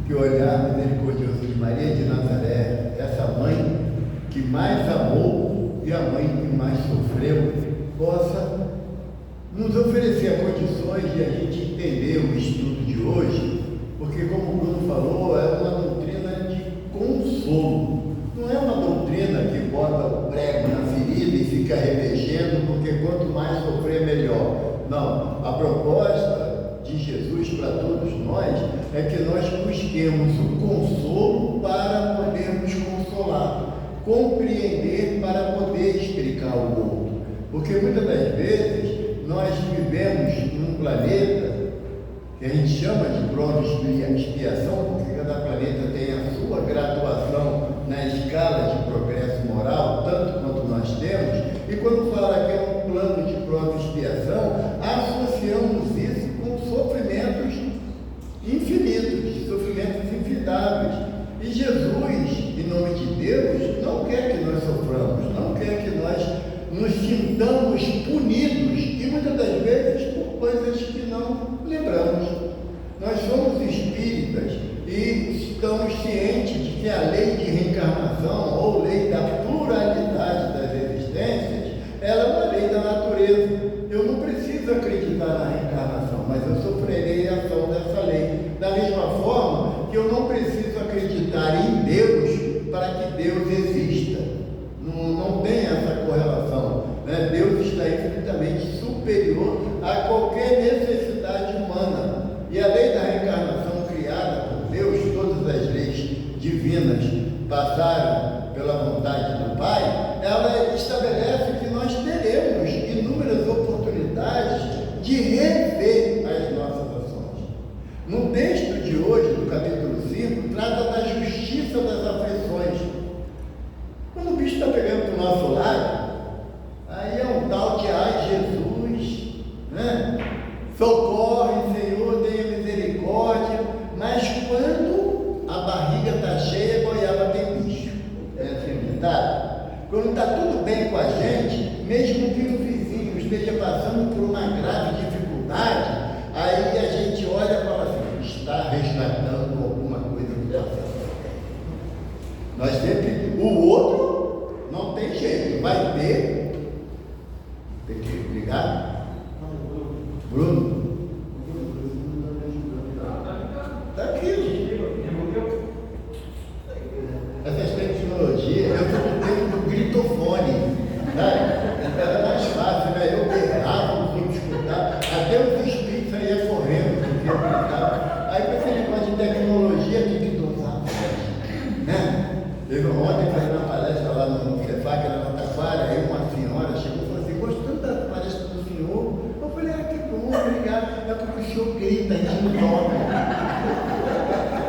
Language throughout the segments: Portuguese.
que o olhar misericordioso de Maria de Nazaré, essa mãe que mais amou e a mãe que mais sofreu, possa nos oferecer condições de a gente entender o estudo de hoje, porque, como o Bruno falou, é uma doutrina de consolo. Não é uma doutrina que bota o prego na ferida e fica revejando, porque quanto mais sofrer, melhor. Não, a proposta de Jesus para todos nós é que nós busquemos o consolo para podermos consolar, compreender para poder explicar o outro. Porque muitas das vezes nós vivemos num planeta que a gente chama de prova e expiação, porque cada planeta tem a sua graduação na escala de progresso moral, tanto quanto nós temos, e quando fala que é um plano de prova e expiação, associamos isso com sofrimentos infinitos, sofrimentos infindáveis. E Jesus, em nome de Deus, não quer que nós soframos, não quer que nós nos sintamos punidos, e muitas das vezes por coisas que não lembramos. Nós somos espíritas e estamos cientes de que a lei de reencarnação, ou lei da pluralidade das existências, ela é uma lei da natureza. Eu não preciso acreditar na reencarnação, mas eu sofrerei a ação dessa lei. Da mesma forma que eu não preciso acreditar em Deus para que Deus exista. Não tem essa correlação, né? Deus está infinitamente superior a qualquer necessidade humana. E a lei da reencarnação criada por Deus, todas as leis divinas passaram pela vontade do Pai, ela estabelece que nós teremos inúmeras oportunidades de rever as nossas ações. No texto de hoje, do capítulo 5, trata da justiça das aflições. Quando o bicho está pegando para o nosso lado, aí é um tal de ai Jesus, né? Socorre, Senhor, tenha misericórdia. Mas quando a barriga está cheia, goiaba tem bicho. É assim, tá? Quando está tudo bem com a gente, mesmo que o vizinho esteja passando por uma grave dificuldade, aí a gente olha e fala assim, está resgatando alguma coisa do passado. Nós sempre, o outro não tem jeito, vai ter. Tem que ligar. Bruno? Está aqui. Essas tecnologias, eu estou no tempo do gritofone, né? Era mais fácil, né? Eu berrava, os outros escutavam, até os espíritos saíam correndo, porque eu gritava. Aí com esse negócio de tecnologia, tem que dosar, né? Teve ontem, fazendo uma palestra lá no Cefac, na Taquara, aí uma senhora chegou e falou assim, gostando da palestra do senhor? Eu falei, que bom, obrigado. É porque o senhor grita, a gente não dorme.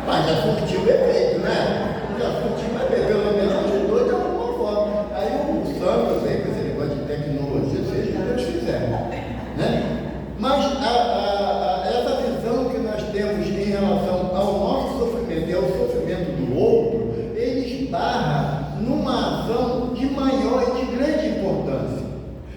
Mas já surtiu o efeito, né? Já surtiu o efeito, pelo menos ajudou de alguma forma. Aí o Santos vem com esse negócio de tecnologia, seja o que Deus fizer, né? Mas essa visão que nós temos em relação ao nosso sofrimento e ao sofrimento do outro, ele esbarra numa ação de maior e de grande importância.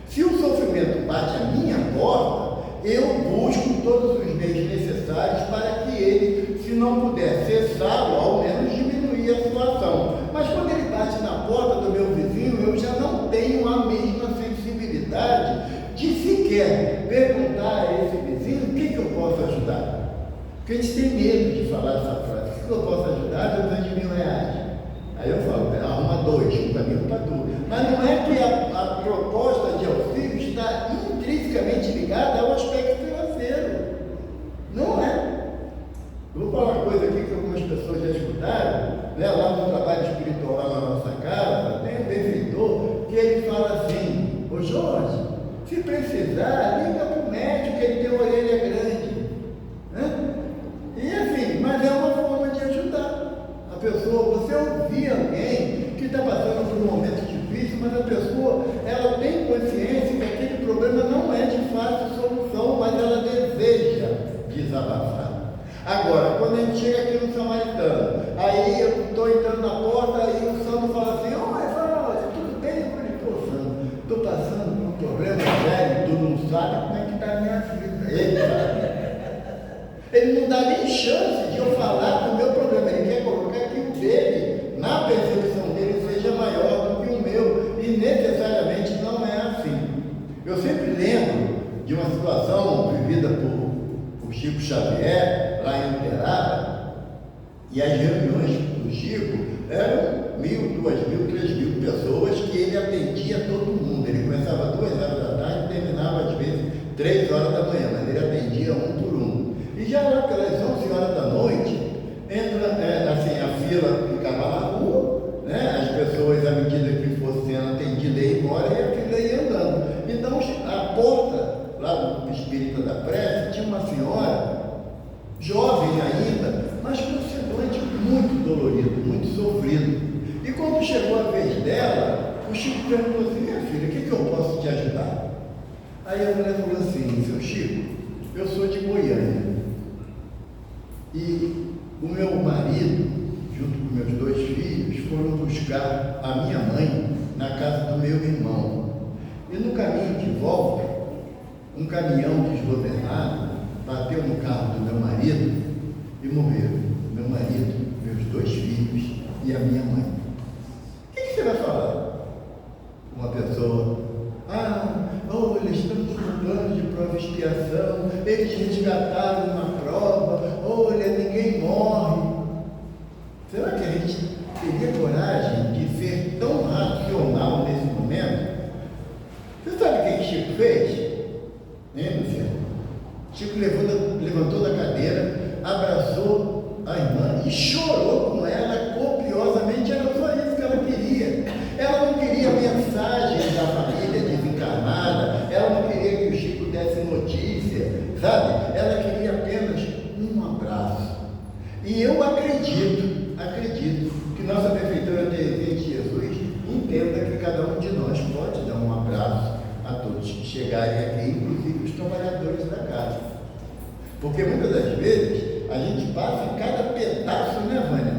Se o sofrimento bate à minha porta, eu busco todos os meios necessários para que ele, se não puder cessá-lo, ao menos diminuir a situação. Mas quando ele bate na porta do meu vizinho, eu já não tenho a mesma sensibilidade de sequer perguntar a esse vizinho o que eu posso ajudar. Porque a gente tem medo de falar essa frase. O que eu posso ajudar? Eu ganho R$1.000. Aí eu falo, arruma 2, um caminho para tu. Mas não é que a proposta de auxílio está intrinsecamente ligada ao aspecto financeiro. Não é. Eu vou falar uma coisa aqui que algumas pessoas já escutaram, né? Lá no trabalho espiritual, lá na nossa casa, tem um benfeitor que ele fala assim, ô Jorge, se precisar, liga para o médico que ele tem uma orelha grande. Né? E assim, mas é uma forma de ajudar a pessoa. Você ouvir alguém que está passando por um momento difícil, mas a pessoa, ela tem consciência que aquele problema não é de fácil solução, mas ela deseja desabafar. Agora, quando a gente chega aqui no Samaritano, aí eu estou entrando na porta, aí o Sandro fala assim, mas tudo bem? Eu falei, Sandro, estou passando por um problema sério, tu não sabe como é que está a minha vida. Ele sabe. Ele não dá nem chance de eu falar do meu problema. situação vivida por Chico Xavier, lá em Uberaba, e as reuniões do Chico eram 1.000, 2.000, 3.000 pessoas que ele atendia todo mundo. Ele começava 2 horas da tarde e terminava às vezes 3 horas da manhã, mas ele atendia um por um. E já lá pelas 11 horas da noite, assim, a fila ficava na rua, né? As pessoas, à medida que fosse sendo atendida, iam embora e a fila ia andando. Então, a porta lá do Espírita da Prece tinha uma senhora, jovem ainda, mas com um semblante muito dolorido, muito sofrido. E quando chegou a vez dela, o Chico perguntou assim: minha filha, o que eu posso te ajudar? Aí a mulher falou assim: seu Chico, eu sou de Goiânia e o meu marido, junto com meus 2 filhos, foram buscar a minha mãe na casa do meu irmão. E no caminho de volta, um caminhão desgovernado bateu no carro do meu marido e morreram. Meu marido, meus 2 filhos e a minha mãe. O que você vai falar? Uma pessoa: olha, estamos no plano de prova e expiação, eles resgataram uma prova, olha, ninguém morre. Será que a gente teria coragem de ser tão racional nesse momento? Você sabe o que Chico fez? Hein, Luciano? Chico levantou da cadeira, abraçou a irmã e chorou com ela copiosamente. Era só isso que ela queria. Ela não queria mensagem da família desencarnada, ela não queria que o Chico desse notícia, sabe? Ela queria apenas um abraço. E eu acredito que nossa Prefeitura de Jesus entenda que cada um de nós pode dar um abraço a todos que chegarem aqui, inclusive os trabalhadores da casa. Porque muitas das vezes a gente passa em cada pedaço, né, Vânia,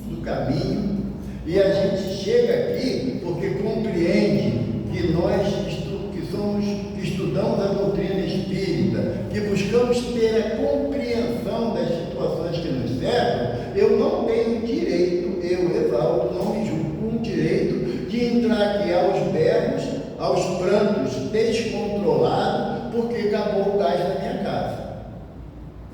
do caminho, e a gente chega aqui porque compreende que nós que estudamos a doutrina espírita, que buscamos ter a compreensão das situações que nos cercam. Eu não tenho direito, eu, Evaldo, não me julgo com o direito de entrar aqui aos berros, aos prantos, descontrolado, porque acabou o gás na minha casa.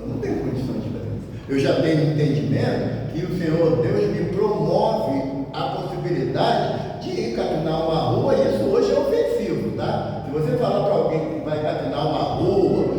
Eu não tenho condições de fazer isso. Eu já tenho entendimento que o Senhor Deus me promove a possibilidade de ir capinar uma rua, e isso hoje é ofensivo, tá? Se você falar para alguém que vai capinar uma rua,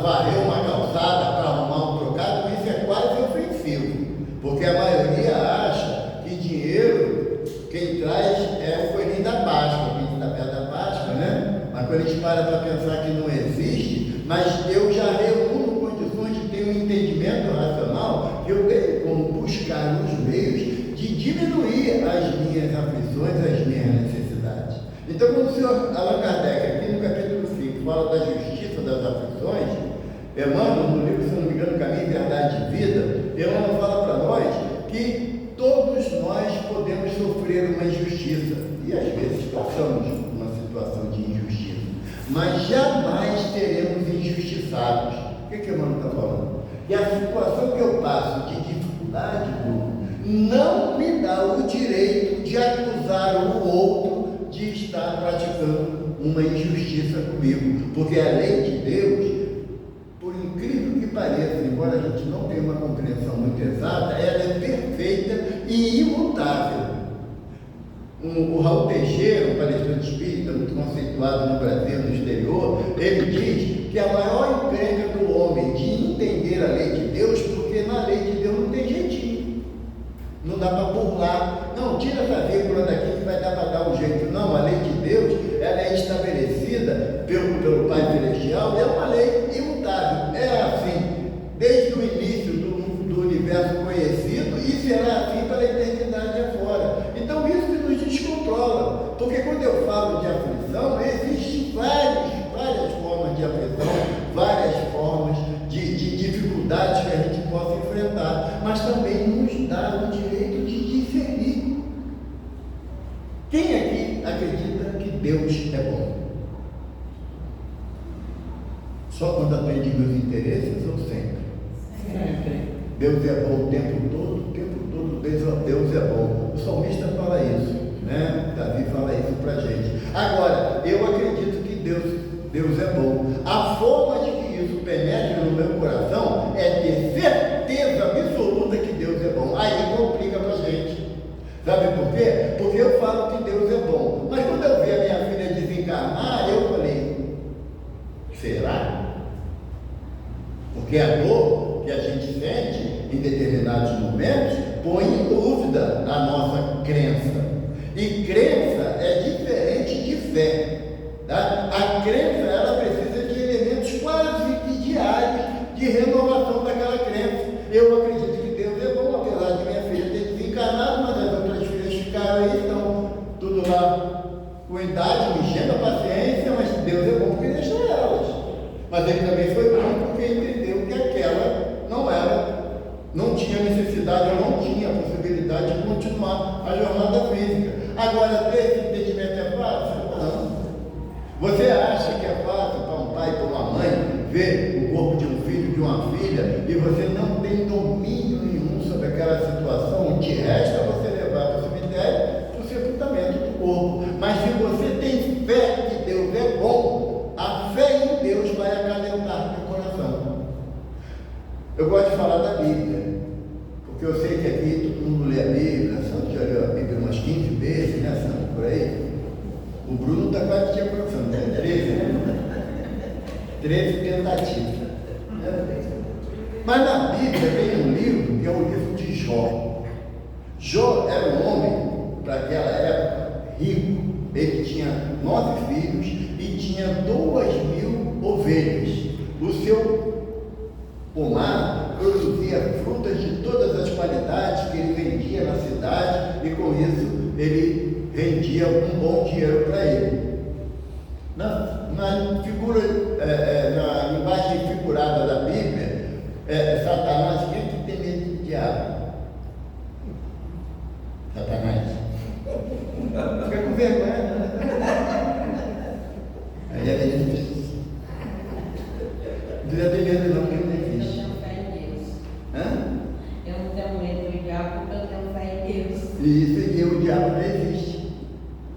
varrer uma calçada para arrumar um trocado, isso é quase ofensivo, porque a maioria acha que dinheiro quem traz é o coelhinho da Páscoa, quem está perto da Páscoa, né? Mas quando a gente para pensar que não existe, mas eu já reúno condições de ter um entendimento racional, que eu tenho como buscar os meios de diminuir as minhas aflições, as minhas necessidades. Então, quando o senhor Allan Kardec, aqui no capítulo 5, fala da justiça das aflições, Emmanuel, no livro, se não me engano, Caminho, Verdade e Vida, Emmanuel fala para nós que todos nós podemos sofrer uma injustiça, e às vezes passamos uma situação de injustiça, mas jamais seremos injustiçados. O que Emmanuel está falando? E a situação que eu passo de dificuldade, não me dá o direito de acusar o outro de estar praticando uma injustiça comigo, porque a lei de Deus, por incrível que pareça, embora a gente não tenha uma compreensão muito exata, ela é perfeita e imutável. O Raul Teixeira, um palestrante espírita muito conceituado no Brasil e no exterior, ele diz que a maior encrenca do homem de entender a lei de Deus, porque na lei de Deus não tem jeitinho. Não dá para burlar. Não, tira essa vírgula daqui que vai dar para dar um jeito. Não, a lei de Deus, ela é estabelecida pelo Pai Celestial, é uma lei imutável. É assim, desde o início do universo conhecido, e será assim pela eternidade afora. Então, isso que nos descontrola. Porque quando eu falo de aflição, existem várias formas de aflição, várias formas de dificuldades que a gente possa enfrentar, mas também nos dá o direito de discernir. Quem aqui acredita que Deus é bom? Só quando atende meus interesses ou sempre? Sempre. Deus é bom o tempo todo, Deus é bom. O salmista fala isso, né? Davi fala isso pra gente. Agora, eu acredito que Deus Deus é bom. A forma de que isso penetre no meu coração é ter certeza absoluta que Deus é bom. Aí complica pra gente. Sabe por quê? Porque eu falo que Deus é bom. Mas quando eu vi a minha filha desencarnar, eu falei, será? Porque a dor que a gente sente em determinados momentos põe em dúvida a nossa crença. E crença é diferente de fé. Tá? A crença, ela precisa de elementos quase que diários de renovação daquela crença. Eu acredito que Deus é bom, apesar de minha filha ter desencarnado, mas as outras filhas ficaram aí, estão tudo lá com idade, me enchendo a paciência, mas Deus é bom porque deixou elas. Mas ele também foi bom porque entendeu que aquela não tinha necessidade, ou não tinha a possibilidade de continuar a jornada física. Agora, ter esse entendimento é fácil? Não. Você acha que é fácil para um pai e para uma mãe ver o corpo de um filho, de uma filha, e você não tem domínio nenhum sobre aquela situação? O que resta é você levar para o cemitério, para o sepultamento do corpo. Mas se você tem fé que Deus é bom, a fé em Deus vai acalentar teu coração. Eu gosto de falar da Bíblia, porque eu sei que aqui todo mundo lê a Bíblia. Santo já leu a Bíblia umas 15 vezes, né, Santo, por aí? O Bruno está quase te alcançando, né? 13 tentativas. Mas na Bíblia tem um livro que é o livro de Jó. Jó era um homem, para aquela época, rico. Ele tinha 9 filhos e tinha 2.000 ovelhas. O seu pomar produzia frutas de todas as qualidades que ele vendia na cidade, e com isso ele rendia um bom dinheiro para ele. Na imagem figurada da Bíblia, Satanás, quem que tem medo do diabo? Satanás. Fica com vergonha, né? Aí é difícil. Não precisa ter medo não, porque não existe. Eu tenho fé em Deus. Hã? Eu não tenho medo do diabo porque eu tenho fé em Deus. Isso, e o diabo não existe.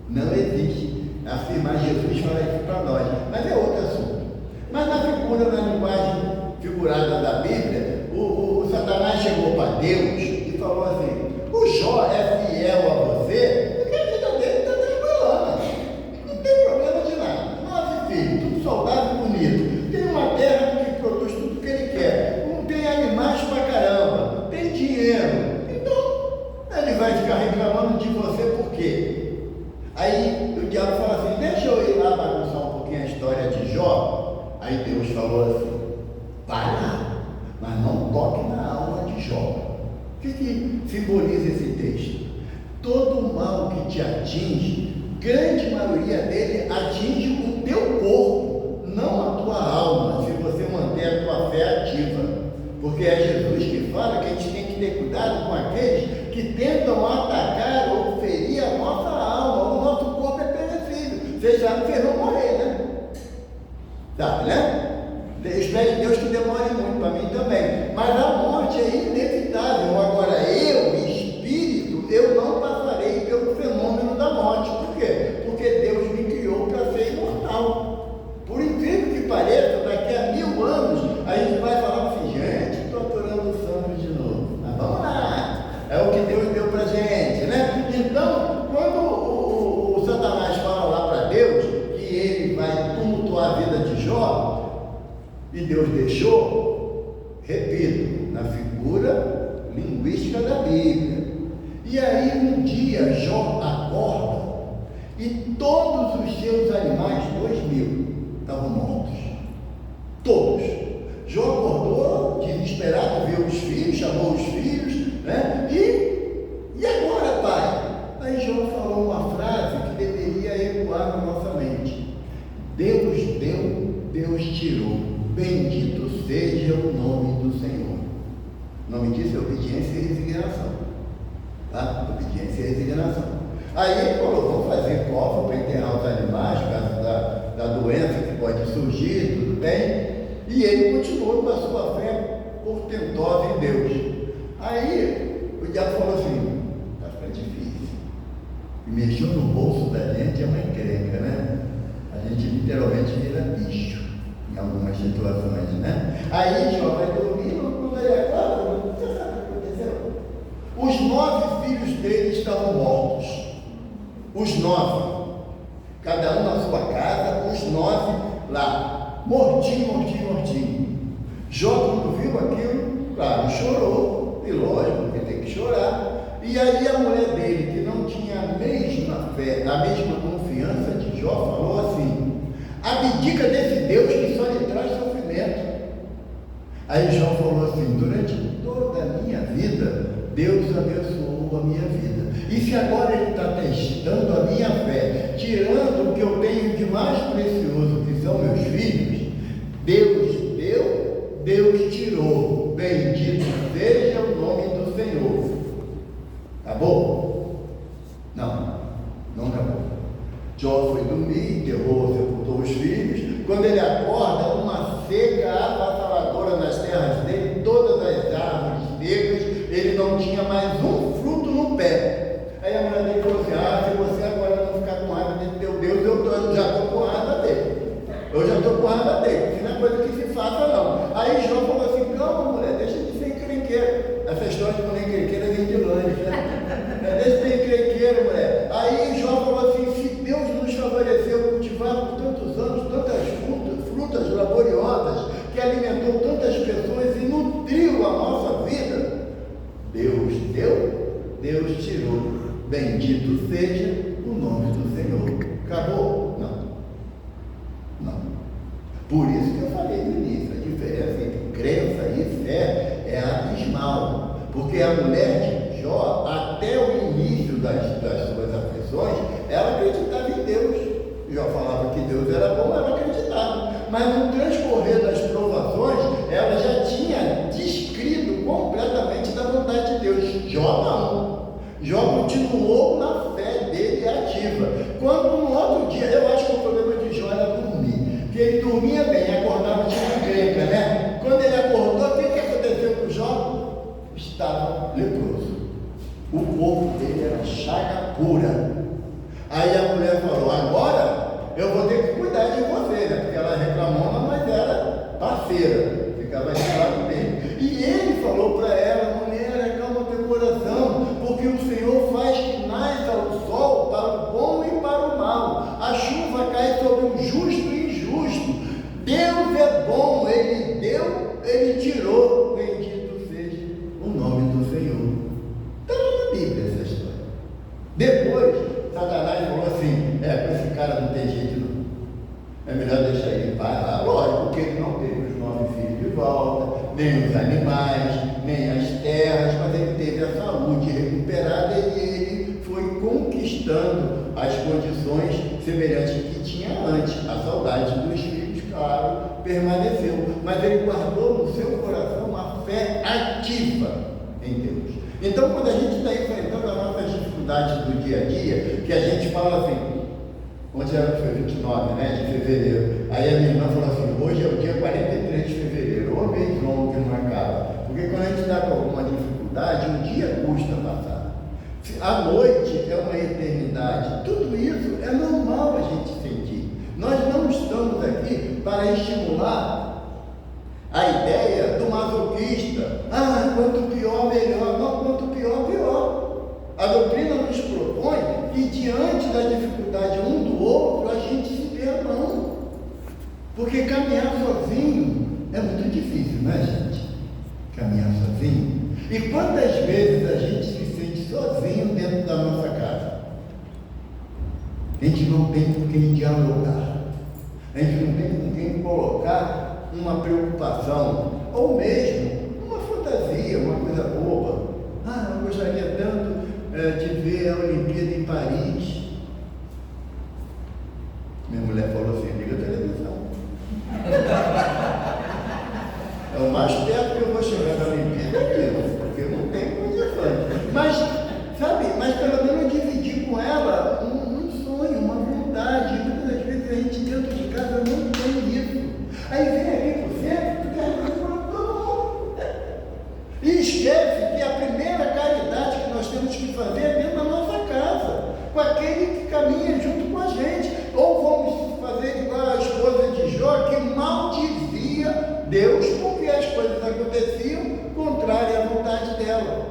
Não existe. Afirmar Jesus fala isso para nós. Mas é outro assunto. Mas na linguagem figurada da Bíblia, o Satanás chegou para Deus e falou assim: o Jó é fiel a você, porque a vida dele está tranquilona. Não tem problema de nada. 9 filhos, tudo saudável e bonito. Tem uma terra que produz tudo que ele quer. Não tem animais pra caramba. Tem dinheiro. Então, ele vai ficar reclamando de você por quê? Aí o diabo fala assim: deixa eu ir lá bagunçar um pouquinho a história de Jó. Aí Deus falou assim: vai lá, mas não toque na alma de Jó. O que simboliza esse texto? Todo mal que te atinge, grande maioria dele atinge o teu corpo, não a tua alma, se você manter a tua fé ativa. Porque é Jesus que fala que a gente tem que ter cuidado com aqueles que tentam atacar ou ferir a nossa alma. O nosso corpo é perecível. Vocês sabem que vocês vão morrer, né? Sabe, né? Espero em Deus que demore muito, para mim também. Mas a morte é inevitável. Agora, eu, espírito, eu não passarei pelo fenômeno da morte. Por quê? Porque Deus me criou para ser imortal. Por incrível que pareça, daqui a 1000 anos, a gente vai falar assim: gente, estou aturando o sangue de novo. Mas vamos lá. É o que Deus deu para a gente, né? Então, quando o Satanás fala lá para Deus que ele vai tumultuar a vida de Jó, e Deus deixou, repito, na figura linguística da Bíblia. E aí um dia Jó acorda e todos os seus animais, 2.000, estavam mortos. Todos. Jó acordou, desesperado, viu os filhos, chamou os filhos, né? E agora, pai? Aí Jó falou uma frase que deveria ecoar na nossa mente: Deus deu, Deus tirou. Bendito seja o nome do Senhor. O nome disso é obediência e resignação. Tá? Obediência e resignação. Aí ele falou: vamos fazer cofre para enterrar os animais, por causa da doença que pode surgir, tudo bem. E ele continuou com a sua fé portentosa em Deus. Aí o diabo falou assim: tá ficando difícil. E mexeu no bolso da gente, é uma encrenca, né? A gente literalmente vira bicho em algumas situações, né? Aí Jó vai dormir, quando ele acorda, você sabe o que aconteceu? Os 9 filhos dele estavam mortos. Os 9, cada um na sua casa, os 9 lá, mortinho. Jó, quando viu aquilo, claro, chorou, e lógico que tem que chorar. E aí a mulher dele, que não tinha a mesma fé, a mesma confiança de Jó, falou assim: abdica desse Deus que só lhe traz sofrimento. Aí Jó falou assim: durante toda a minha vida, Deus abençoou a minha vida. E se agora Ele está testando a minha fé, tirando o que eu tenho de mais precioso, que são meus filhos, Deus deu, Deus tirou. Bendito seja o nome do Senhor. Acabou? Não acabou. Jó foi dormir, enterrou, sepultou os filhos. Quando ele acorda, uma seca avassaladora nas terras dele, todas as árvores secas, ele não tinha mais um fruto no pé. Aí a mulher dele falou assim: se você agora não ficar com raiva de teu Deus, eu já estou com raiva dele. Isso não é coisa que se faça, não. Aí Jó falou assim: calma, mulher, deixa de ser encrenqueira. Essa história de mulher encrenqueira vem de longe, né? Deixa de ser encrenqueira, mulher. Aí Jó falou assim: se Deus nos favoreceu cultivar por tantos anos tantas frutas laboriosas, que alimentou tantas pessoas e nutriu a nossa vida, Deus deu, Deus tirou. Bendito seja o nome do Senhor. Acabou? Não. Por isso que eu falei no início, a diferença entre crença e fé é abismal. Porque a mulher de Jó, até o início das suas aflições, ela acreditava em Deus. Jó falava que Deus era bom, ela acreditava. Mas no transcorrer das provações, ela já tinha descrido completamente da vontade de Deus. Jó não. Jó continuou na fé dele ativa. Quando no outro dia, eu acho que o problema de Jó era dormir. Porque ele dormia bem, acordava de encrenca, né? Quando ele acordou, o que aconteceu com Jó? Estava leproso. O corpo dele era chaga pura. Aí a mulher falou: agora eu vou ter que cuidar de você, né? Porque ela reclamou, mas era parceira, ficava de lado dele. E ele falou para ela: mulher, acalma teu coração, porque o Senhor faz que nasça o sol para o bom e para o mal. A chuva cai sobre o justo e injusto. Deus é bom, Ele deu, Ele tirou. Bendito seja o nome do Senhor. Está na Bíblia essa história. Depois, Satanás falou assim: com esse cara não tem jeito não. É melhor deixar ele em paz lá. Lógico, porque ele não teve os 9 filhos de volta, nem os animais, nem as terras, mas ele teve a saúde recuperada e ele foi conquistando as condições semelhantes que tinha antes. A saudade dos filhos, claro, permaneceu, mas ele guardou no seu coração uma fé ativa em Deus. Então, quando a gente está enfrentando as nossas dificuldades do dia a dia, que a gente fala assim, ontem foi 29, né, de fevereiro, aí a minha irmã falou assim: hoje é o dia 43 de fevereiro, ou mês longo que não acaba, porque quando a gente está com alguma dificuldade, um dia custa passar, a noite é uma eternidade, tudo isso é normal a gente sentir. Nós não estamos aqui para estimular a ideia do masoquista: quanto pior, melhor. Não, quanto pior, pior. A doutrina nos propõe que diante da dificuldade um do outro, a gente se dê a mão. Porque caminhar sozinho é muito difícil, não é, gente? Caminhar sozinho. E quantas vezes a gente se sente sozinho dentro da nossa casa? A gente não tem com quem dialogar. A gente não tem com quem colocar uma preocupação, ou mesmo uma fantasia, uma coisa boba. Eu gostaria tanto de ver a Olimpíada em Paris. Minha mulher falou assim: liga a televisão. É o mais perto que eu vou chegar da Olimpíada aqui, porque eu não tenho condições. Mas, sabe, pelo menos dividir com ela um sonho, uma vontade. Muitas das vezes a gente dentro de casa não tem isso. Aí vem aqui pro centro, tu quer para todo mundo. E esquece que a primeira caridade que nós temos que fazer é dentro da nossa casa, com aquele que caminha junto com a gente. Ou vamos fazer Deus, porque as coisas aconteciam contrárias à vontade dela.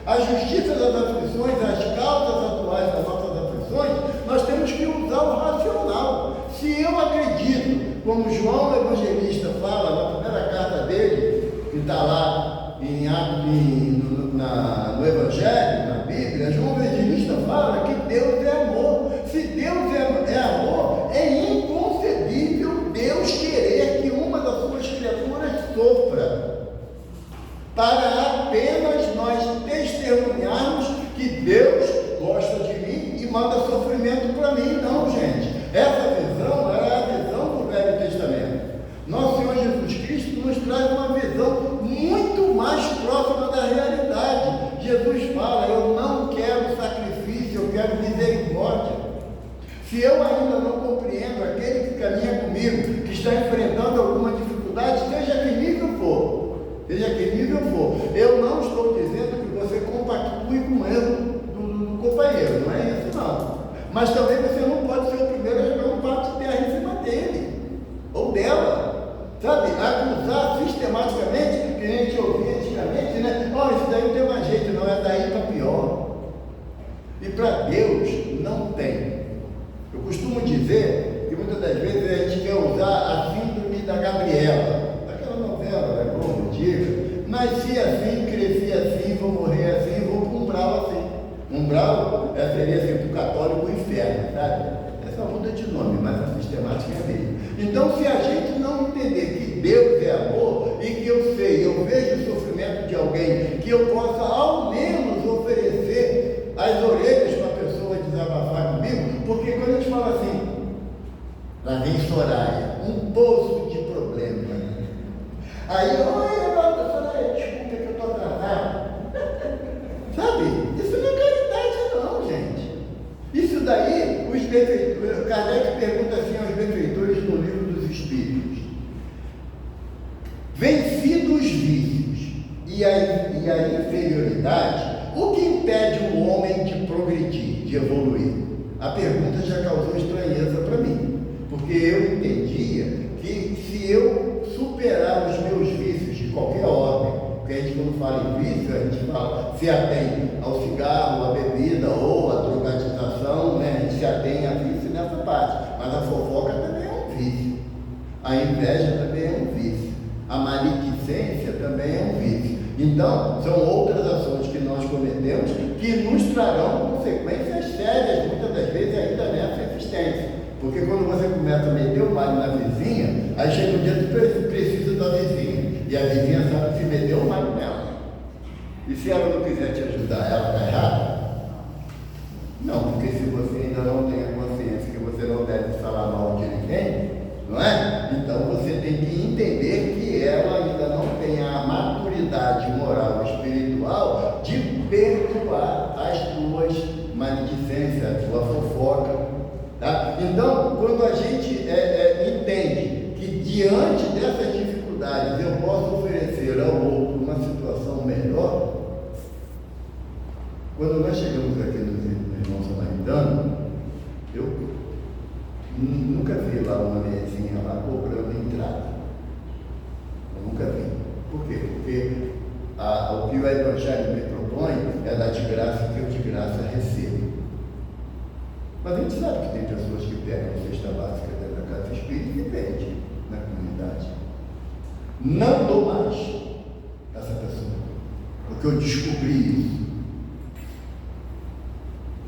A justiça das aflições, as causas atuais das nossas aflições, nós temos que usar o racional. Se eu acredito, como João Evangelista fala na primeira carta dele, que está lá no Evangelho, na Bíblia, João Evangelista fala que Deus é amor. Se Deus é amor, é inconcebível Deus querer que uma das suas criaturas sofra, para apenas nós testemunharmos que Deus gosta de mim e manda sofrimento para mim. Não, gente. Essa visão era a visão do Velho Testamento. Nosso Senhor Jesus Cristo nos traz uma visão muito mais próxima da realidade. Jesus fala: eu não quero sacrifício, eu quero misericórdia. Se eu ainda não compreendo aquele que caminha comigo, que está enfrentando alguma dificuldade, seja que nível for, eu não estou dizendo que você compactue com o erro do companheiro, não é isso não. Mas também você não pode ser o primeiro a jogar um pato de terra em cima dele, ou dela, sabe? Acusar sistematicamente, que a gente ouvia antigamente, né? Isso daí não tem mais jeito, não, é daí para pior. E para Deus não tem. Eu costumo dizer que muitas das vezes a gente quer usar a síndrome da Gabriela, daquela novela, né? Como diga, nasci assim, cresci assim, vou morrer assim, vou para um umbral assim. Umbral seria assim, para o católico o inferno, sabe? Essa muda de nome, mas a sistemática é a mesma. Então, se a gente não entender que Deus é amor e que eu vejo o sofrimento de alguém, que eu possa ao menos oferecer as orelhas para a pessoa desabafar comigo, porque quando a gente fala assim, lá vem Soraya, um poço de problema. Aí, Soraya, desculpa que eu estou atrasado. Sabe? Isso não é caridade não, gente. Isso daí, os benfeitores, Kardec pergunta assim aos benfeitores no Livro dos Espíritos: vencidos os vícios e a inferioridade, o que impede o homem de progredir, de evoluir? A pergunta já causou estranheza para mim, porque eu entendia que se eu superar os meus vícios de qualquer ordem, porque a gente quando fala em vício, a gente fala, se atém ao cigarro, à bebida ou à drogatização, né? A gente se atém a vício nessa parte, mas a fofoca também é um vício, a inveja também é um vício, a maledicência também é um vício. Então, são outras ações que nós cometemos que nos trarão consequências sérias, muitas das vezes ainda nessa existência. Porque quando você começa a meter o malho na vizinha, aí chega um dia que você precisa da vizinha, e a vizinha sabe que se meteu o malho nela. E se ela não quiser te ajudar, ela está errada? Não, porque se você ainda não tem a consciência que você não deve falar mal de ninguém, não é? Então você tem que entender que ela ainda não tem a maturidade moral e espiritual de perdoar as tuas maledicências, a tua fofoca, tá? Então, quando a gente entende que diante dessas dificuldades eu posso oferecer ao outro uma situação melhor, quando nós chegamos aqui nos irmãos samaritanos, eu nunca vi lá uma mesinha lá cobrando entrada. Eu nunca vi. Por quê? Porque o que o Evangelho me propõe é dar de graça que eu de graça recebo. Mas a gente sabe que tem pessoas que pegam a cesta básica dentro da casa espírita e vendem na comunidade. Não dou mais essa pessoa, porque eu descobri isso.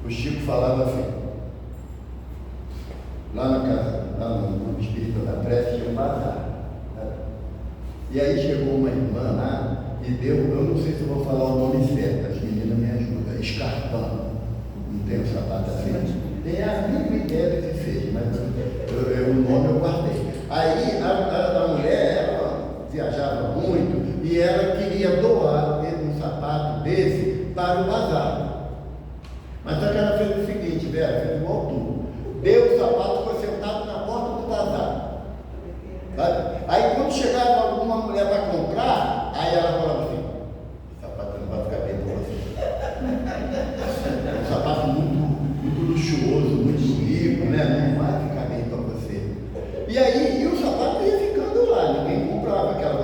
O Chico falava assim, lá na casa, lá no grupo espírita da prece, tinha um bazar. Né? E aí chegou uma irmã lá e deu, eu não sei se eu vou falar o nome certo, as meninas me ajudam, escarpão. Não tem um sapato assim? Tem a mínima ideia do que fez, mas o nome eu guardei. Aí a mulher, ela viajava muito e ela queria doar um sapato desse para o bazar. Mas só que ela fez o seguinte, velho, fez igual tu. Deu o sapato, foi sentado na porta do bazar. Sabe? Aí quando chegava alguma mulher para comprar, aí ela falava assim, esse sapato não vai ficar bem para você. É um sapato muito luxuoso, muito rico, né? Não vai ficar bem para você. E aí, o sapato ia ficando lá, ninguém comprava, aquela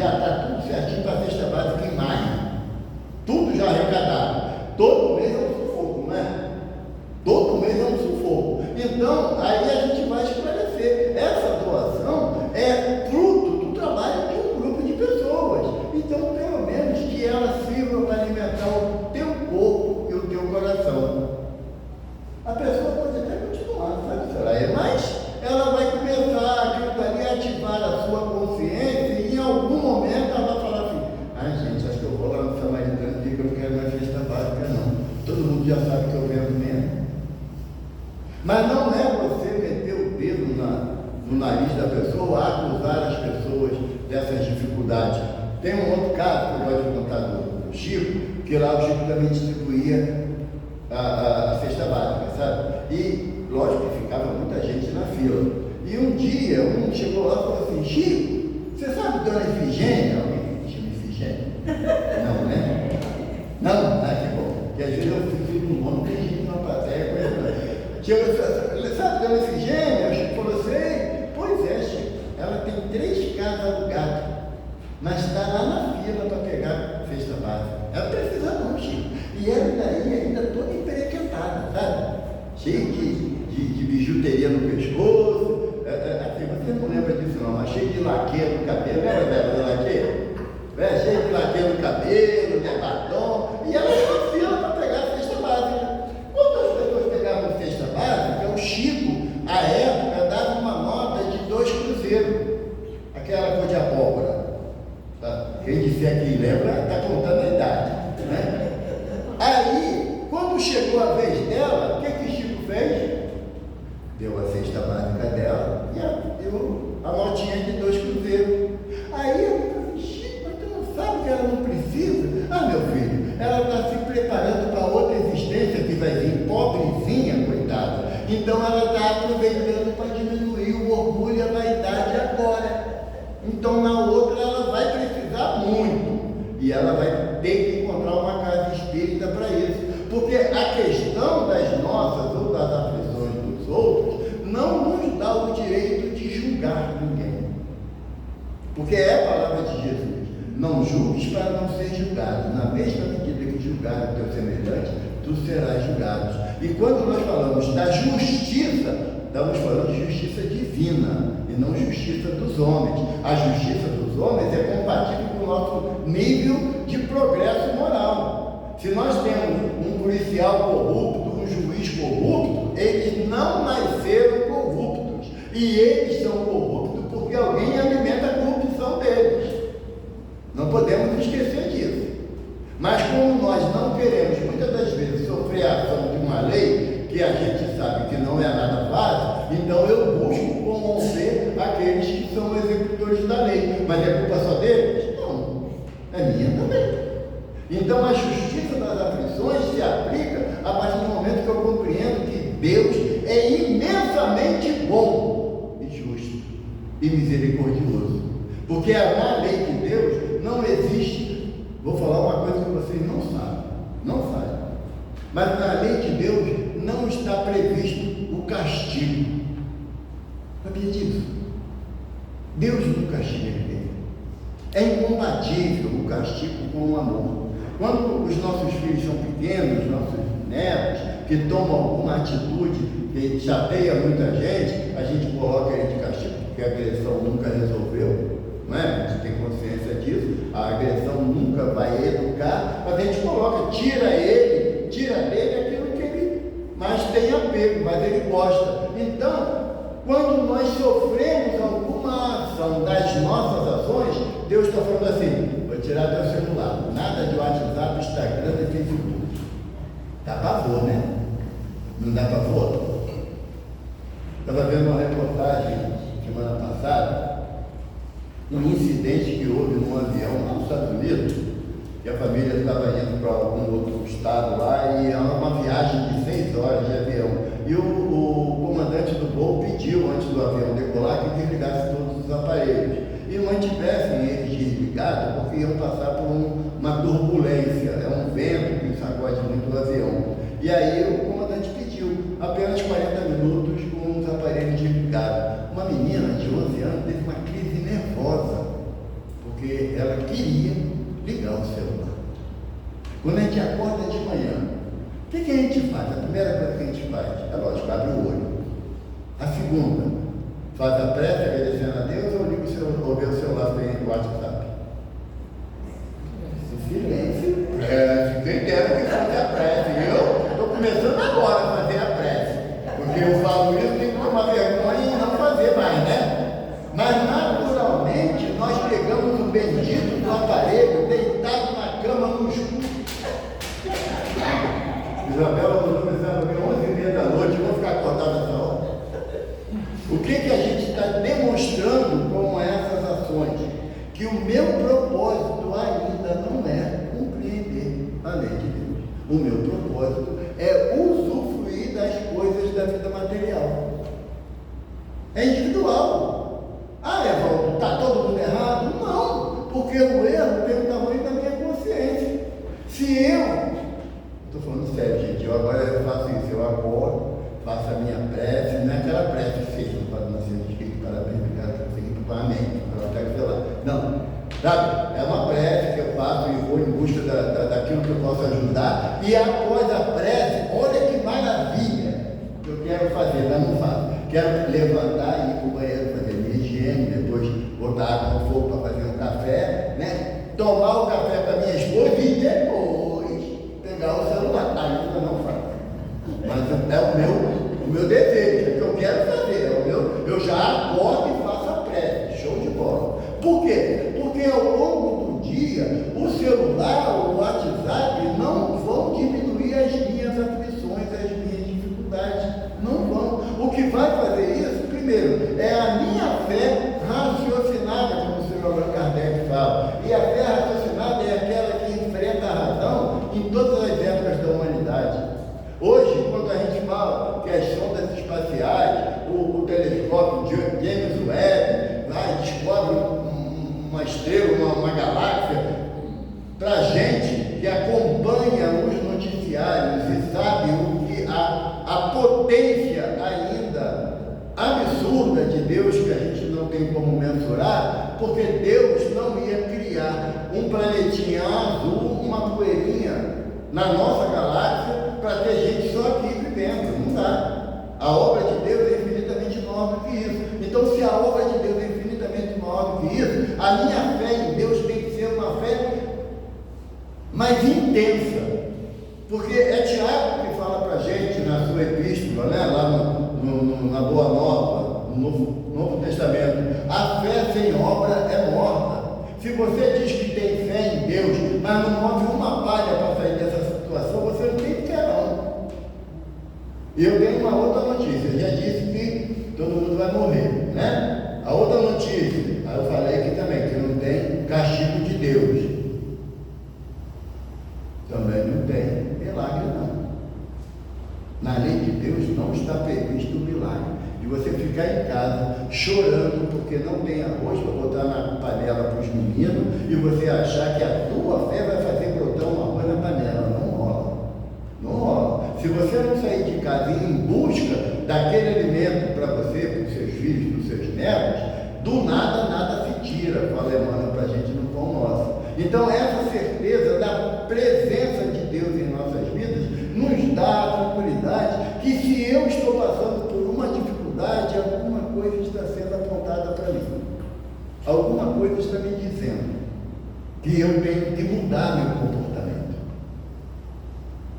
já está tudo certinho para a cesta básica em maio. Tudo já arrecadado. Todo mês é um sufoco, não é? Todo mês é um sufoco. Então, aí a gente vai esclarecer. Essa doação é fruto do trabalho de um grupo de pessoas. Então, pelo menos que ela sirva para alimentar o teu corpo e o teu coração. A pessoa pode até continuar, sabe, Soraya? Mas ela vai começar aquilo dali a ativar a sua consciência e em algum momento ela vai falar assim: ai gente, acho que eu vou lá no Samaritano e digo que eu não quero mais cesta básica não. Todo mundo já sabe que eu vendo mesmo. Mas não é você meter o dedo no nariz da pessoa, acusar as pessoas dessas dificuldades. Tem um outro caso que eu gosto de contar do Chico, que lá o Chico também distribuía a cesta básica, sabe? E, lógico, que ficava muita gente na fila. E um dia, um chegou lá e falou assim: Chico, você sabe Dona Efigênia? Alguém chama Efigênia? Não, né? Não, que bom. Porque às vezes eu fico no nome, tem gente na plateia, sabe Dona Efigênia? O Chico falou assim: pois é, Chico, ela tem 3 casas alugadas, mas está lá na fila para pegar cesta básica. Ela precisa não, Chico. E ela daí ainda toda emperequentada, sabe? Cheia de bijuteria no pescoço. Assim, você não lembra disso não, mas cheia de laque no cabelo. Lembra dela de laque? Cheia de laque no cabelo, de batom. E ela está fila para pegar a cesta básica. Quando as pessoas pegavam a cesta básica, o Chico, à época, dava uma nota de 2 cruzeiros. Aquela cor de abóbora. Tá? Quem disser que lembra, está contando a idade, né? Aí, quando chegou a vez dela, o que Chico fez? Deu a cesta básica dela e deu a notinha de 2 cruzeiros. Aí eu falei: Chico, mas tu não sabe que ela não precisa? Ah, meu filho, ela está se preparando para outra existência que vai vir, pobrezinha, coitada. Então ela está aproveitando para diminuir o orgulho e a vaidade agora. Então na outra ela vai precisar muito. E ela vai ter que encontrar uma casa espírita para isso. Porque a questão das nossas ou das aflições dos outros não nos dá o direito de julgar ninguém. Porque é a palavra de Jesus: não julgues para não ser julgado. Na mesma medida que julgar o teu semelhante, tu serás julgado. E quando nós falamos da justiça, estamos falando de justiça divina e não justiça dos homens. A justiça dos homens é compatível com o nosso nível de progresso moral. Se nós temos um policial corrupto, um juiz corrupto, eles não nasceram corruptos. E eles são corruptos porque alguém alimenta a corrupção deles. Não podemos esquecer disso. Mas como nós não queremos, muitas das vezes, sofrer a ação de uma lei que a gente sabe que não é nada fácil, então eu busco comover aqueles que são executores da lei. Mas é culpa só deles? Não, é minha também. Então a justiça das aflições se aplica a partir do momento que eu compreendo que Deus é imensamente bom e justo e misericordioso. Porque na lei de Deus não existe, vou falar uma coisa que vocês não sabem, mas na lei de Deus não está previsto o castigo. Sabia disso? Deus não castiga ninguém. É incompatível o castigo com o amor. Quando os nossos filhos são pequenos, nossos netos, que tomam alguma atitude que chateia muita gente, a gente coloca ele de castigo, porque a agressão nunca resolveu, não é? A gente tem consciência disso, a agressão nunca vai educar, mas a gente coloca, tira dele aquilo que ele mais tem apego, mas ele gosta. Então, quando nós sofremos alguma ação das nossas ações, Deus está falando assim: vou tirar teu celular, nada de WhatsApp, Instagram e Facebook. Dá pavor, né? Não dá pavor? Estava vendo uma reportagem semana passada, um incidente que houve num avião lá nos Estados Unidos, que a família estava indo para algum outro estado lá, e era uma viagem de 6 horas de avião. E o comandante do voo pediu, antes do avião decolar, que desligasse todos os aparelhos e mantivessem eles desligados, porque iam passar por uma turbulência, é um vento que sacode muito o avião. E aí o comandante pediu apenas 40 minutos com os aparelhos desligados. Uma menina de 11 anos teve uma crise nervosa, porque Quando a gente acorda de manhã, o que a gente faz? A primeira coisa que a gente faz, é lógico, abre o olho. A segunda, faz a prece agradecendo a Deus ou liga ou vê o celular pelo WhatsApp? Silêncio. Quem dera que fazer a prece. Eu estou começando agora a fazer a prece. Porque eu falo isso, tem que tomar vergonha e não fazer mais, né? Mas naturalmente nós pegamos o bendito do aparelho deitado na cama no escuro. Isabela vou começar a dormir 11h30 da noite, eu vou ficar acordado nessa hora. O que a gente está demonstrando com essas ações? Que o meu propósito ainda não é compreender a lei de Deus. O meu propósito é usufruir das coisas da vida material. É individual. Evaldo, está todo mundo errado? Não, porque o erro tem o tamanho da minha consciência. Se eu, estou falando sério, gente, eu faço isso, eu acordo, faço a minha prece, não é aquela prece feita para não ser escrito, parabéns, obrigado, que eu fiquei para a mente, para até sei lá. Não, sabe? É uma prece que eu faço e vou em busca daquilo que eu posso ajudar, e após a prece, olha que maravilha que eu quero fazer, mas não faço. Quero levantar e ir para o banheiro fazer minha higiene, depois botar água no fogo para fazer um café, né? Tomar o café para minha esposa e depois pegar o celular. Ainda não faço. Mas é o meu desejo, é o que eu quero fazer. Eu já acordo e faço a prece. Show de bola. Por quê? Porque ao longo do dia, o celular, o WhatsApp não vão diminuir as minhas aflições, as minhas dificuldades. Não vão. O que vai fazer isso, primeiro, é a minha fé raciocinada, como o senhor Allan Kardec fala. E a fé raciocinada é aquela que enfrenta a razão em todas as épocas da humanidade. Hoje, quando a gente fala que as sondas espaciais, o telescópio James Webb, descobre uma estrela, uma galáxia, para a gente que acompanha os noticiários e sabe o que a potência ainda absurda de Deus, que a gente não tem como mensurar, porque Deus não ia criar um planetinha azul, uma poeirinha na nossa galáxia, para ter gente só aqui vivendo. Não dá. A obra de Deus é infinitamente maior do que isso. Então, se a obra de Deus é infinitamente maior do que isso, a minha fé em Deus tem que ser uma fé mais intensa. Porque é Tiago que fala para a gente na sua epístola, né, lá na Boa Nova, no Novo Testamento, a fé sem obra é morta. Se você diz que tem fé em Deus, mas não move uma palha para sair dessa situação, você não tem fé não. E eu tenho uma outra notícia, eu já disse que todo mundo vai morrer, né? A outra notícia, aí eu falei aqui também, que não tem castigo de Deus. Também não tem milagre não. Na lei de Deus não está previsto o milagre de você ficar em casa chorando porque não tem arroz para botar na panela para os meninos e você achar que a tua fé vai fazer brotar um arroz na panela. Não rola. Não rola. Se você não sair de casa e ir em busca daquele alimento para você, para os seus filhos, para os seus netos, do nada se tira, fala Emmanuel para a gente no pão nosso. Então essa certeza da presença de Deus em nossas vidas nos dá a tranquilidade que se eu estou passando por uma dificuldade, alguma coisa está sendo apontada para mim. Alguma coisa está me dizendo que eu tenho que mudar meu comportamento.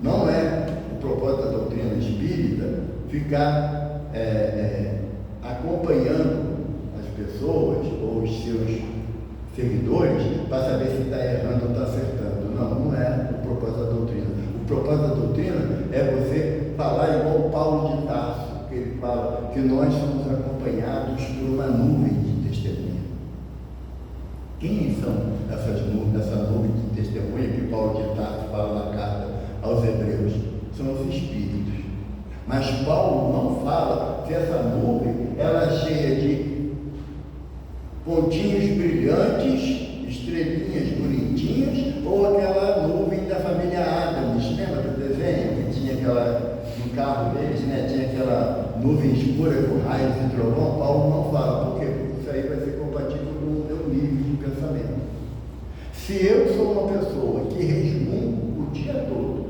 Não é o propósito da doutrina espírita ficar acompanhando as pessoas ou os seus seguidores para saber se está errando ou está acertando. Não é o propósito da doutrina. O propósito da doutrina é você falar igual Paulo de Tarso, que ele fala que nós somos acompanhados por uma nuvem de testemunha. Quem são essa nuvem de testemunha que Paulo de Tarso fala na carta aos Hebreus? São os Espíritos. Mas Paulo não fala se essa nuvem ela é cheia de pontinhos brilhantes, estrelinhas bonitinhas, ou aquela nuvem da família Adams. Lembra do desenho que tinha aquela, no carro deles, né? Tinha aquela nuvem escura com raios e trovão? Paulo não fala, porque isso aí vai ser compatível com o meu nível de pensamento. Se eu sou uma pessoa que resmungo o dia todo.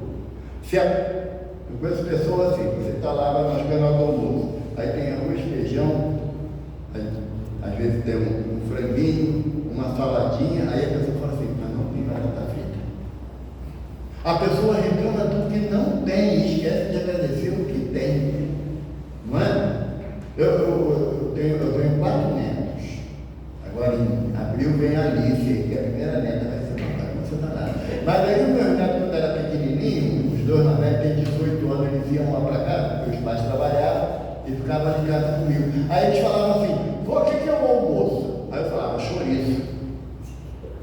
Eu conheço pessoas assim, você está lá na esperando do almoço, aí tem arroz, feijão, aí, às vezes tem um franguinho, uma saladinha, aí a pessoa fala assim, mas não tem batata frita. A pessoa reclama do que não tem e esquece de agradecer o que tem. Não é? Eu tenho 4 netos. Agora em abril vem a Alice, que é a primeira neta, vai ser uma bagunça danada. Mas aí o meu neto, quando era pequenininho, os 2 mais velhos têm 18 anos, eles iam lá para casa, porque os pais trabalhavam e ficavam em casa comigo. Aí eles falavam assim, o que é o almoço? Aí eu falava, chouriço.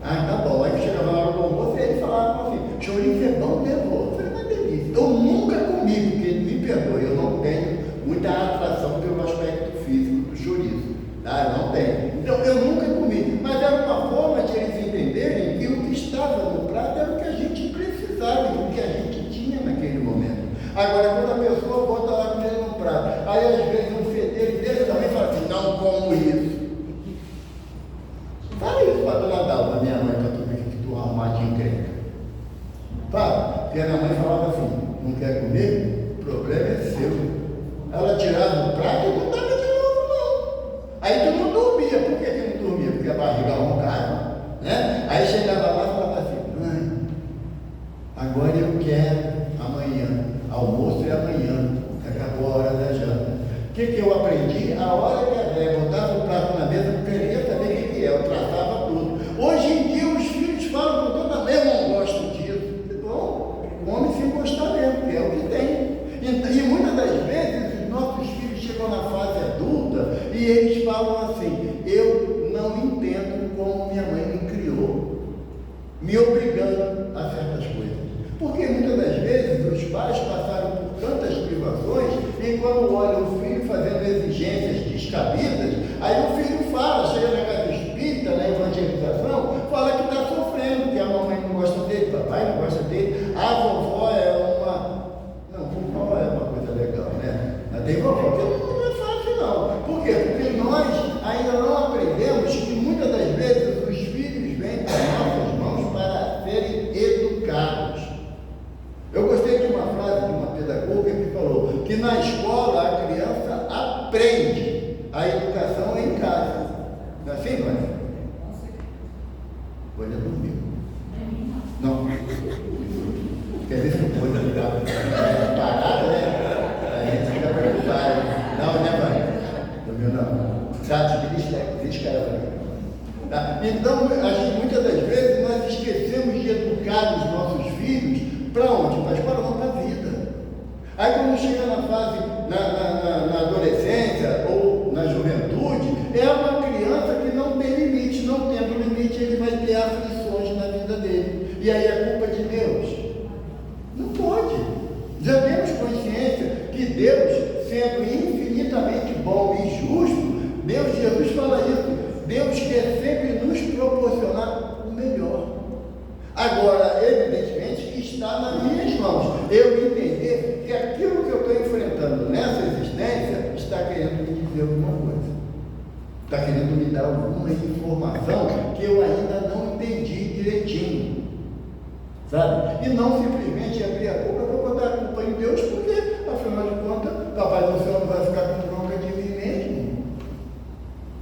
Ah, tá bom. Aí chegava na hora do almoço e eles falavam assim, chouriço é bom, né, vô? Eu falei, uma delícia. Eu nunca comi, porque me perdoe, eu não tenho muita atração pelo aspecto físico do chouriço. Tá? Eu não tenho. Então, eu nunca comi. Mas era uma forma de eles entenderem que o que estava no prato era o que a gente precisava, o que a gente tinha naquele momento. Agora, quando a pessoa bota lá comendo no prato, aí às vezes um fedeiro dele também fala assim, não como isso. Fala isso para a dona Dalva, minha mãe, para tu ver que tu arrumar de encrenca. Fala, porque a minha mãe falava assim, não quer comer? O problema é seu. Ela tirava o prato e botava de novo, não. Aí tu não dormia. Por que tu não dormia? Porque a barriga roncava, né? Aí chegava lá e falava assim, mãe, agora eu quero amanhã, almoço é amanhã, acabou a hora da janta. O que eu aprendi? A hora que a velha botava o prato na mesa, eu queria saber o que é, eu tratava tudo. Hoje em dia os filhos falam com toda a eu não gosto disso. Bom, come sem gostar mesmo, que é o que tem. E muitas das vezes os nossos filhos chegam na fase adulta e eles falam assim, eu não entendo como minha mãe me criou, me obrigando a certas coisas. Porque muitas das vezes os pais passaram por tantas privações e quando olham o filho fazendo exigências descabidas, aí o filho fala, chega na casa espírita, na evangelização, fala que está sofrendo, que a mamãe não gosta dele, o papai não gosta dele, a vovó é uma... Não, vovó é uma coisa legal, né? Mas tem vovó que não é fácil não. Por quê? Porque nós ainda não aprendemos que muitas das vezes os filhos vêm para nossas mãos para serem educados. Eu gostei de uma frase de uma pedagoga que falou que na escola a criança aprende, a educação é em casa. Não é assim, não é? Olha, dormiu. Não. Quer ver se não pode ficar parada, né? A gente fica preocupado. Não, né, mãe? Dormiu não. Já te deixa tá? Então, muitas das vezes nós esquecemos de educar os nossos filhos para onde? Mas para a vida. Aí quando chega na fase, na adolescência ou na juventude, é uma criança que não tem limite, não tendo limite, ele vai ter aflições na vida dele. E aí é culpa de Deus? Não pode. Já temos consciência que Deus, sendo infinitamente bom e justo, Jesus fala isso, Deus quer sempre nos proporcionar o melhor. Agora, evidentemente, que está nas minhas mãos. Eu entender que aquilo que eu estou enfrentando nessa existência está querendo me dizer alguma coisa. Está querendo me dar alguma informação que eu ainda não entendi direitinho. Sabe? E não simplesmente abrir a boca para botar a culpa em Deus, porque, afinal de contas, papai do céu não vai ficar com bronca de mim mesmo.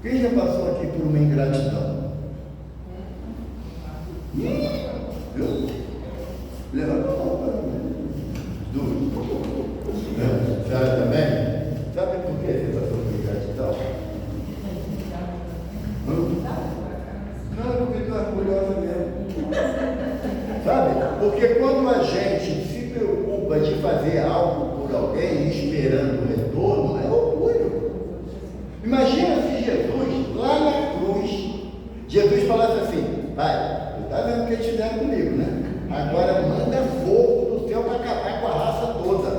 Quem já passou aqui por uma ingratidão? Viu? Levanta a mão para mim. A senhora também? Sabe por que você passou por ingratidão? Não, porque estou orgulhosa mesmo. Sabe? Porque quando a gente se preocupa de fazer algo por alguém esperando o retorno, é orgulho. Imagina se Jesus, lá na cruz, Jesus falasse assim, pai, tu está vendo o que eles fizeram comigo, né? Agora manda fogo do céu para acabar com a raça toda.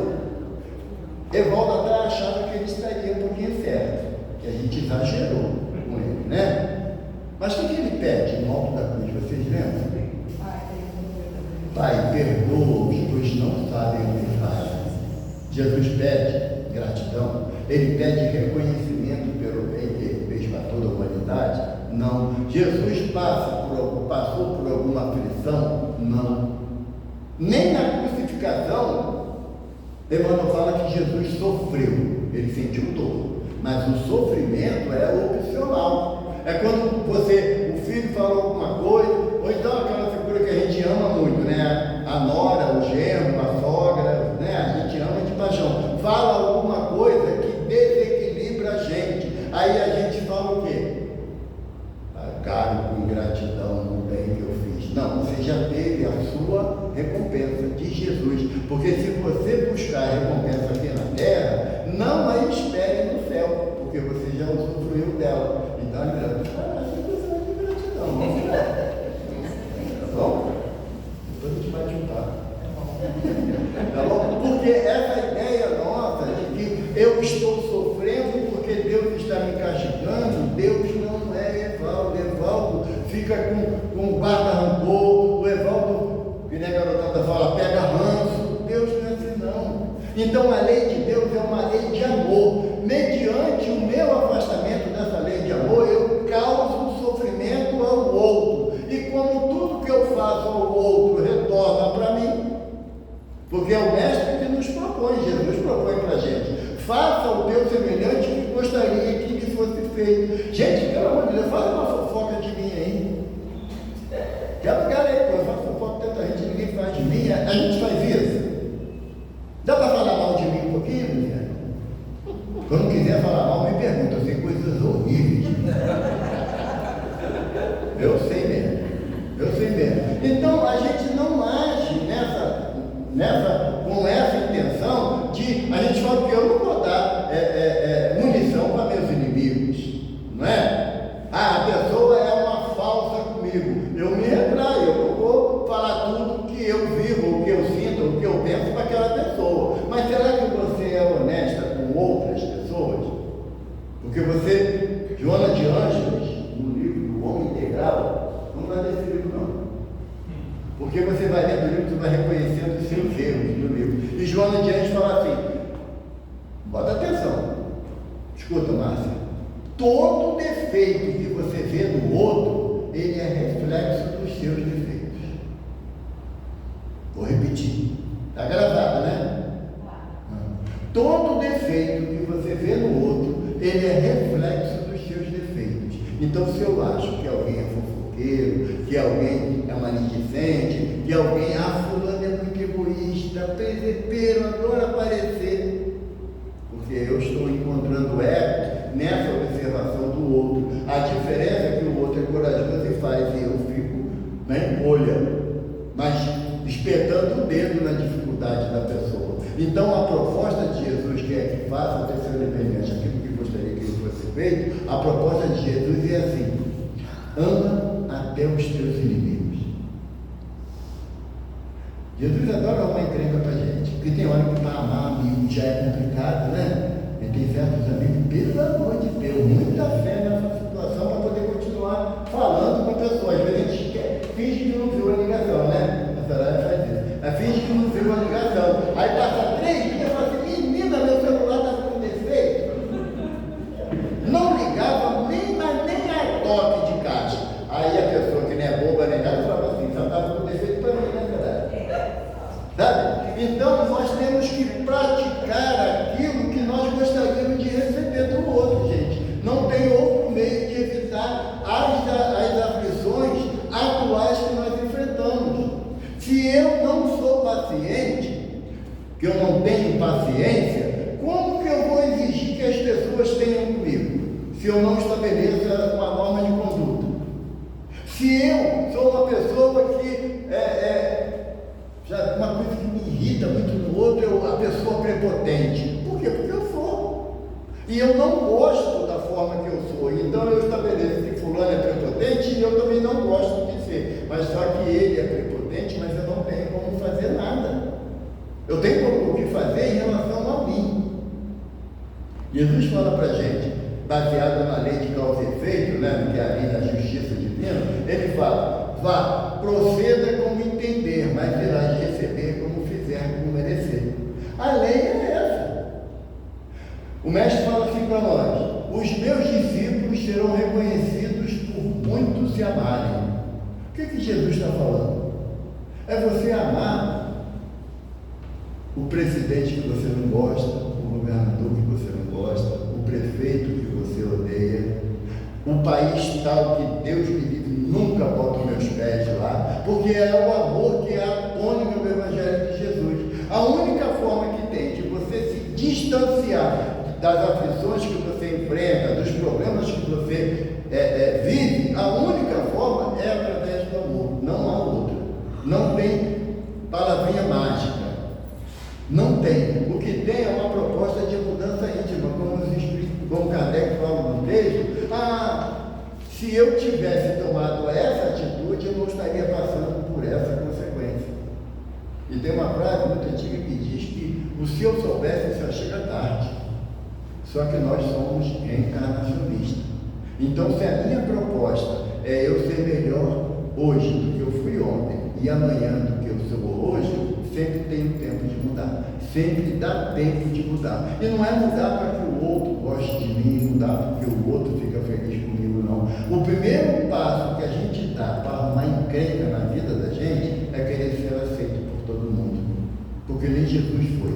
Evaldo até achava que ele estaria um pouquinho certo, que a gente exagerou com ele, né? Mas o que ele pede no alto da cruz, vocês lembram? Pai, perdoa-os, pois não sabem o que fazem. Jesus pede gratidão, ele pede reconhecimento pelo bem que ele fez para toda a humanidade? Não. Jesus passou por alguma aflição? Não. Nem na crucificação, Emmanuel fala que Jesus sofreu, ele sentiu dor, mas o sofrimento é opcional. É quando o filho fala alguma coisa, ou então aquela figura que a gente ama muito, né? A nora, o genro, a sogra, né? A gente ama de paixão. Fala alguma coisa que desequilibra a gente. Aí a gente fala o quê? Caro com ingratidão no bem que eu fiz. Não, você já teve a sua recompensa de Jesus. Porque se você buscar a recompensa aqui na terra, não a espere no céu, porque você já usufruiu dela. Então, assim você vai ter gratidão. Tá bom? Depois a gente vai juntar. Tá bom? Porque essa ideia nossa de que eu estou sofrendo porque Deus está me castigando, Deus não é Evaldo. Evaldo fica com guarda-rancor, o Evaldo, que nem a garotada fala, pega ranço. Deus não é assim não. Então a lei de Deus é uma lei de amor. Mediante o meu afastamento dessa lei de amor, eu causo sofrimento ao outro. E como tudo que eu faço ao outro retorna para mim, porque é o mestre que nos propõe, Jesus propõe para a gente, faça o teu semelhante que gostaria que lhe fosse feito. Gente, pelo amor de Deus, faz uma fofoca de mim aí. Quero lugar aí, pô, eu faço fofoca de tanta gente, ninguém faz de mim, a gente faz isso. Dá para falar mal de mim um pouquinho, mulher? Quando quiser falar mal, me pergunta, eu sei coisas horríveis. Eu sei mesmo. Então a gente não age com essa intenção de, a gente fala que eu não vou dar munição para meus inimigos, não é? A pessoa é uma falsa comigo, eu me retraio, eu não vou falar tudo que eu vivo, o que eu sinto, o que eu penso para aquela pessoa. Mas será que você é honesta com outras pessoas? Porque você, Joana de Ângeles, no livro do Homem Integral, não vai ler esse livro não. Porque você vai lendo o livro, você vai reconhecendo os seus erros no livro. E Joana de Ângeles fala assim, bota atenção, escuta, Márcia, todo defeito que você vê no outro, ele é reflexo dos seus defeitos. Vou repetir, está gravado, né? Todo defeito que você vê no outro, ele é reflexo dos seus defeitos. Então, se eu acho que alguém é fofoqueiro, que alguém é maledicente, que alguém, fulano é muito egoísta, presepeiro, adora aparecer, porque eu estou encontrando eco nessa observação do outro. A diferença é que o outro é corajoso e faz, e eu fico na encolha, mas espetando o dedo na dificuldade da pessoa. Então a proposta de Jesus, que é que faça o teu semelhante aquilo que gostaria que ele fosse feito, a proposta de Jesus é assim: ama até os teus inimigos. Jesus adora uma encrenca para a gente, porque tem hora que para amar amigo já é complicado, né? E tem certos amigos, pelo amor de Deus, muita fé nessa situação para poder continuar falando com a pessoa. Às vezes a gente finge que não viu a ligação, né? A Soraya faz isso. Finge que não viu a ligação. Aí passa 3 dias e fala assim, menina, meu celular está com defeito. Não ligava nem a toque de caixa. Aí a pessoa que nem é boba nem nada fala assim, só estava com defeito para mim, né, Soraya? Sabe? Então nós temos que praticar aquilo que nós gostaríamos de receber do outro, gente. Não tem outro meio de evitar as aflições atuais que nós enfrentamos. Se eu não sou paciente, que eu não tenho paciência, como que eu vou exigir que as pessoas tenham comigo? Se eu não estabeleço uma norma de conduta. Se eu sou uma pessoa que já uma coisa que me irrita muito no outro, a pessoa prepotente. Por quê? Porque eu sou. E eu não gosto da forma que eu sou. Então eu estabeleço que fulano é prepotente e eu também não gosto de ser. Mas só que ele é prepotente, mas eu não tenho como fazer nada. Eu tenho o que fazer em relação a mim. Jesus fala para a gente, baseado na lei de causa e efeito, né, que é a lei da justiça divina, ele fala, vá, proceda como entender, mas irás receber como fizer, como merecer. A lei é essa. O mestre fala assim para nós, os meus discípulos serão reconhecidos por muitos se amarem. O que Jesus está falando? É você amar o presidente que você não gosta, o governador que você não gosta, o prefeito que você odeia, um país tal que Deus me livre, nunca boto meus pés lá, porque é o amor que é a tônica do Evangelho de Jesus. A única forma que tem de você se distanciar das aflições que você enfrenta, dos problemas que você vive, a única forma é através do amor, não há outra. Não tem palavrinha mágica, não tem. O que tem é uma proposta de mudança íntima, como Kardec fala no texto. Se eu tivesse tomado essa atitude, eu não estaria passando por essa consequência. E tem uma frase muito antiga que diz que o se eu soubesse, já chega tarde. Só que nós somos reencarnacionistas. Então, se a minha proposta é eu ser melhor hoje do que eu fui ontem e amanhã do que eu sou hoje, sempre tenho tempo de mudar. Sempre dá tempo de mudar. E não é mudar para que o outro goste de mim, mudar porque o outro fica feliz comigo, não. O primeiro passo que a gente dá para arrumar encrenca na vida da gente é querer ser aceito por todo mundo. Porque nem Jesus foi.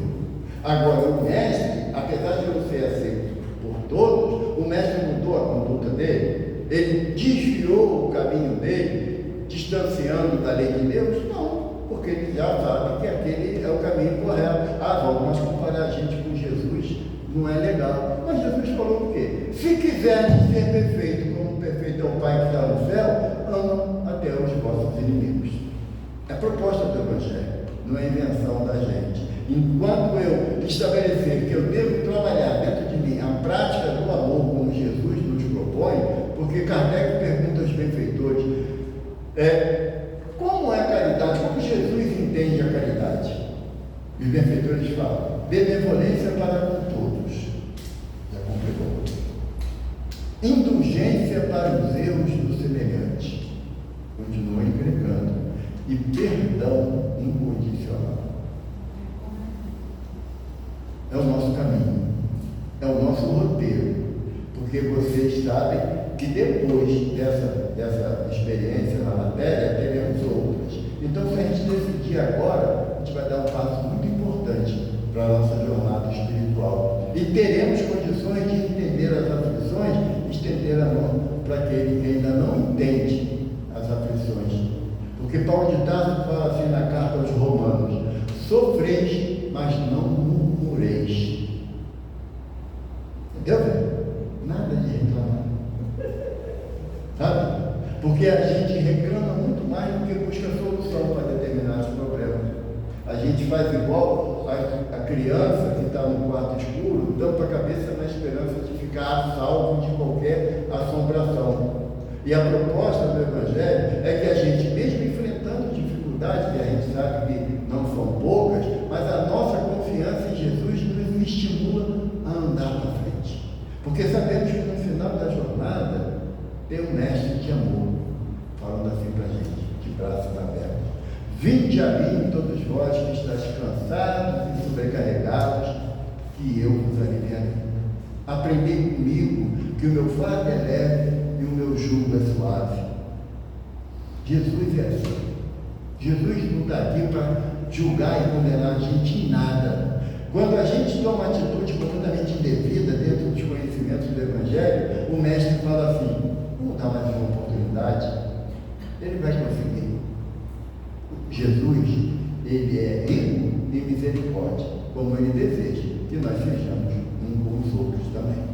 Agora, o mestre, apesar de não ser aceito por todos, o mestre mudou a conduta dele, ele desviou o caminho dele, distanciando da lei de Deus? Não, porque ele já sabe que aquele é o caminho correto. Vamos comparar a gente com Jesus, não é legal. Mas Jesus falou o quê? Se quiserem ser perfeito, como perfeito é o Pai que está no céu, amam até os vossos inimigos. É a proposta do Evangelho, não é invenção da gente. Enquanto eu estabelecer que eu devo trabalhar dentro de mim a prática do amor como Jesus nos propõe, porque Kardec pergunta aos benfeitores, como é a caridade? Como Jesus entende a caridade? E os benfeitores falam, benevolência para com todos. Já completou. Indulgência para os erros do semelhante. Continua entregando. E perdão incondicional. É o nosso caminho, é o nosso roteiro, porque vocês sabem que depois dessa experiência na matéria, teremos outras. Então, se a gente decidir agora, a gente vai dar um passo muito importante para a nossa jornada espiritual. E teremos condições de entender as aflições, estender a mão para aquele que ainda não entende as aflições. Porque Paulo de Tarso fala assim na carta aos Romanos, sofreis, mas não murmureis. Entendeu? Nada de reclamar. Sabe? Porque a gente reclama muito mais do que busca solução para determinados problemas. A gente faz igual a criança que está no quarto escuro, tampa a cabeça na esperança de ficar a salvo de qualquer assombração. E a proposta do Evangelho é que a gente, mesmo enfrentando dificuldades, que a gente sabe que não são poucas, mas a nossa confiança em Jesus nos estimula a andar para frente. Porque sabemos que no final da jornada tem um mestre de amor, falando assim para a gente, de braços abertos. Vinde a mim, todos vós que estáis cansados e sobrecarregados, que eu vos aliviarei. Aprendei comigo que o meu fardo é leve e o meu jugo é suave. Jesus é assim. Jesus não está aqui para julgar e condenar a gente em nada. Quando a gente toma uma atitude completamente indevida dentro dos conhecimentos do Evangelho, o mestre fala assim, vamos dar mais uma oportunidade. Ele vai conseguir. Jesus, ele é rico em misericórdia, como ele deseja que nós sejamos uns com os outros também.